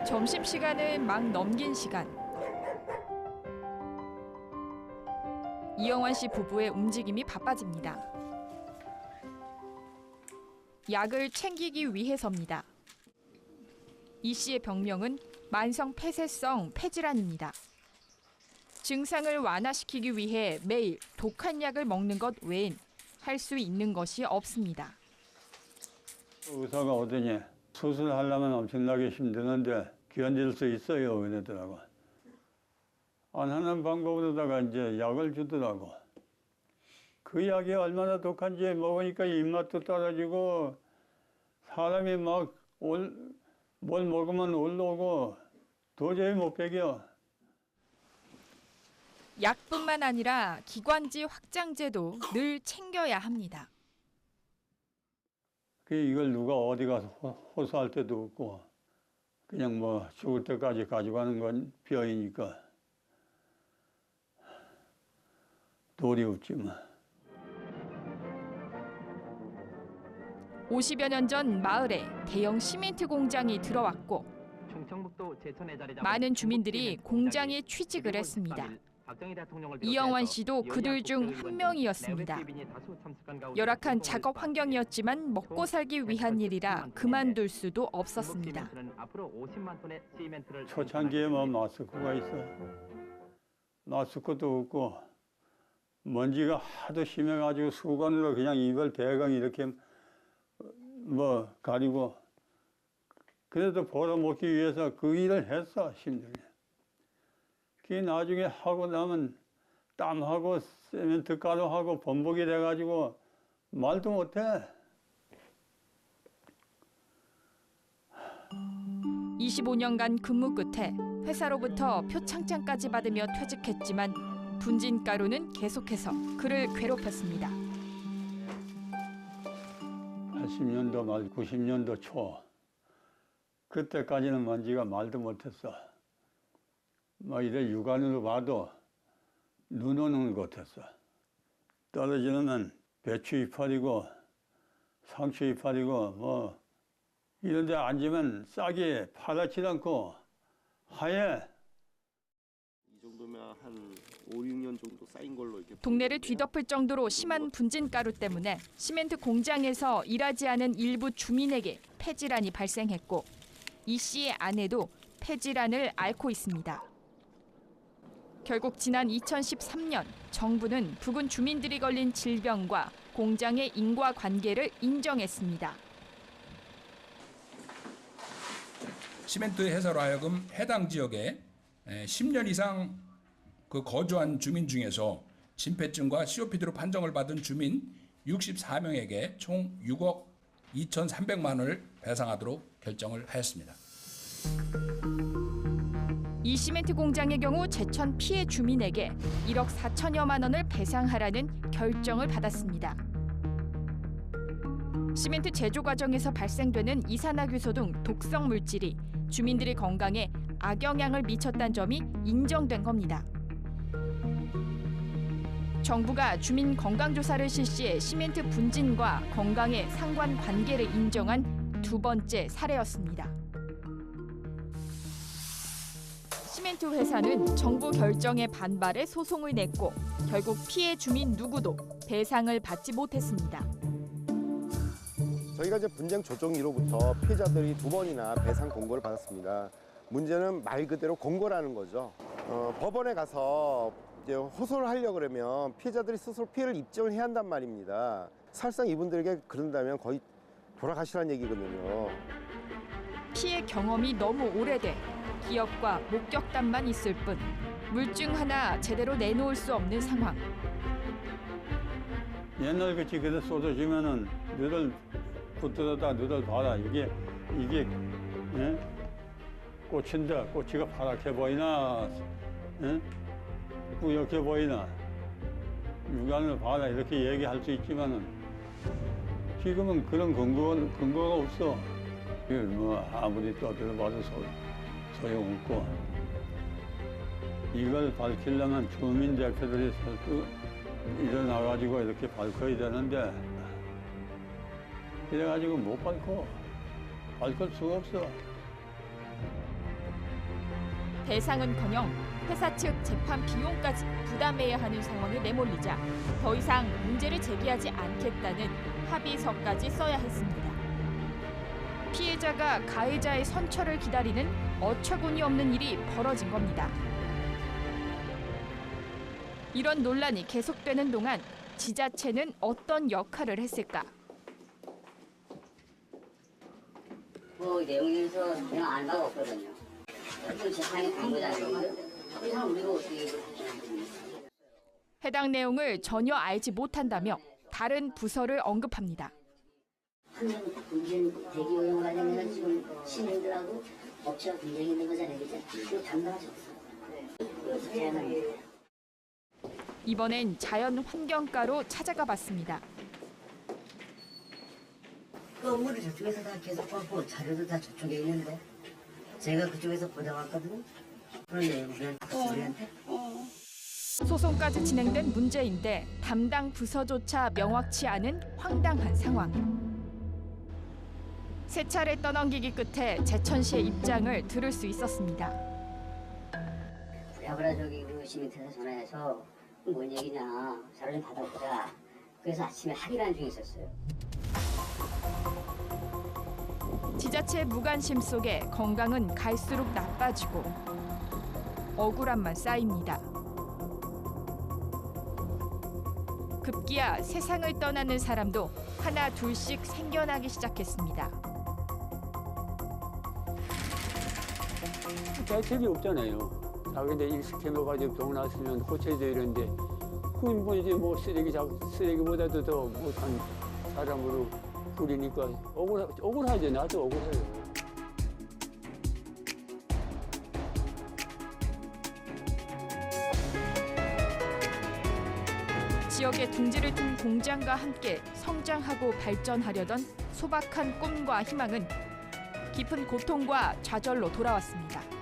점심시간을 막 넘긴 시간. 이영환 씨 부부의 움직임이 바빠집니다. 약을 챙기기 위해서입니다. 이 씨의 병명은 만성 폐쇄성 폐질환입니다. 증상을 완화시키기 위해 매일 독한 약을 먹는 것 외엔 할 수 있는 것이 없습니다. 의사가 오더니 수술하려면 엄청나게 힘드는데 견딜 수 있어요, 그러더라고. 안 하는 방법으로다가 이제 약을 주더라고. 그 약이 얼마나 독한지 먹으니까 입맛도 떨어지고 사람이 막 뭘 먹으면 올라오고 도저히 못 배겨. 약뿐만 아니라 기관지 확장제도 늘 챙겨야 합니다. 이걸 누가 어디 가서 호소할 때도 없고 그냥 뭐 죽을 때까지 가져가는 건 병이니까 도리 없지 뭐. 50여 년 전 마을에 대형 시멘트 공장이 들어왔고 많은 주민들이 공장에 취직을 했습니다. 이영환 씨도 그들 중 한 명이었습니다. 열악한 작업 환경이었지만 먹고 살기 위한 일이라 그만둘 수도 없었습니다. 초창기에 뭐 마스크가 있어. 마스크도 없고 먼지가 하도 심해가지고 수건으로 그냥 이별 배경 이렇게 뭐 가리고 그래도 벌어먹기 위해서 그 일을 했어, 힘들게. 그게 나중에 하고 나면 땀하고 세멘트 가루하고 범벅이 돼가지고 말도 못해. 25년간 근무 끝에 회사로부터 표창장까지 받으며 퇴직했지만 분진가루는 계속해서 그를 괴롭혔습니다. 80년도 말 90년도 초 그때까지는 먼지가 말도 못했어. 막 이래 육안으로 봐도 눈 오는 것 같았어. 떨어지면 배추 이파리고 상추 이파리고 뭐 이런 데 앉으면 싹이 파랗지 않고 하얘. 이 정도면 한 5, 6년 정도 쌓인 걸로 이렇게 동네를 뒤덮을 정도로 심한 분진가루 때문에 시멘트 공장에서 일하지 않은 일부 주민에게 폐질환이 발생했고 이 씨의 아내도 폐질환을 앓고 있습니다. 결국 지난 2013년 정부는 부근 주민들이 걸린 질병과 공장의 인과관계를 인정했습니다. 시멘트 회사로 하여금 해당 지역에 10년 이상 거주한 주민 중에서 진폐증과 COPD로 판정을 받은 주민 64명에게 총 6억 2,300만 원을 배상하도록 결정을 하였습니다. 이 시멘트 공장의 경우 제천 피해 주민에게 1억 4천여만 원을 배상하라는 결정을 받았습니다. 시멘트 제조 과정에서 발생되는 이산화규소 등 독성 물질이 주민들의 건강에 악영향을 미쳤다는 점이 인정된 겁니다. 정부가 주민 건강조사를 실시해 시멘트 분진과 건강의 상관관계를 인정한 두 번째 사례였습니다. 시멘트 회사는 정부 결정에 반발해 소송을 냈고 결국 피해 주민 누구도 배상을 받지 못했습니다. 저희가 이제 분쟁 조정위로부터 피해자들이 2번이나 배상 공고를 받았습니다. 문제는 말 그대로 공고라는 거죠. 법원에 가서 이제 호소를 하려고 그러면 피해자들이 스스로 피해를 입증을 해야 한단 말입니다. 사실상 이분들에게 그런다면 거의 돌아가시라는 얘기거든요. 피해 경험이 너무 오래돼 기업과 목격담만 있을 뿐 물증 하나 제대로 내놓을 수 없는 상황. 옛날 같이 그래 쏟아지면은 너를 붙들었다 너를 봐라. 이게 예? 꽃인데 꽃이가 파랗게 보이나 예? 뿌옇게 보이나 육안을 봐라 이렇게 얘기할 수 있지만은 지금은 그런 근거가 없어. 뭐 아무리 떠들어봐도 소용없고 이걸 밝히려면 주민 대표들이 일어나가지고 이렇게 밝혀야 되는데 이래가지고 못 밝힐 수가 없어. 배상은커녕 회사 측 재판 비용까지 부담해야 하는 상황에 내몰리자 더 이상 문제를 제기하지 않겠다는 합의서까지 써야 했습니다. 피해자가 가해자의 선처를 기다리는 어처구니 없는 일이 벌어진 겁니다. 이런 논란이 계속되는 동안 지자체는 어떤 역할을 했을까? 그 내용에서 그냥 알 바가 없거든요. 그 재판이 된 거잖아요. 그 이상 우리가 어떻게 해당 내용을 전혀 알지 못한다며 다른 부서를 언급합니다. 한명 문제는 대기오염 관련해서 지금 시민들하고 업체가 분쟁이 있는 거잖아요. 그죠? 이거 담당하지 없어요. 제안합니다. 이번엔 자연환경과로 찾아가 봤습니다. 그 업무를 저쪽에서 다 계속 받고 자료도 다 저쪽에 있는데 제가 그쪽에서 보장했거든요. 그런 내용을 우리한테. 소송까지 진행된 문제인데 담당 부서조차 명확치 않은 황당한 상황. 세 차례 떠넘기기 끝에 제천시의 입장을 들을 수 있었습니다. 야브라 저기 그 시민센터 전화해서 뭔 얘기냐 자료 좀 받아보자. 그래서 아침에 합의를 한 중에 있었어요. 지자체 무관심 속에 건강은 갈수록 나빠지고 억울함만 쌓입니다. 급기야 세상을 떠나는 사람도 하나 둘씩 생겨나기 시작했습니다. 대책이 없잖아요. 자기네 일 시켜먹어가지고 병 났으면 고쳐야 돼 이런데 그건 뭐 이제 뭐 쓰레기보다도 더 못한 사람으로 부리니까 억울하죠. 나도 억울해요. 지역의 둥지를 튼 공장과 함께 성장하고 발전하려던 소박한 꿈과 희망은 깊은 고통과 좌절로 돌아왔습니다.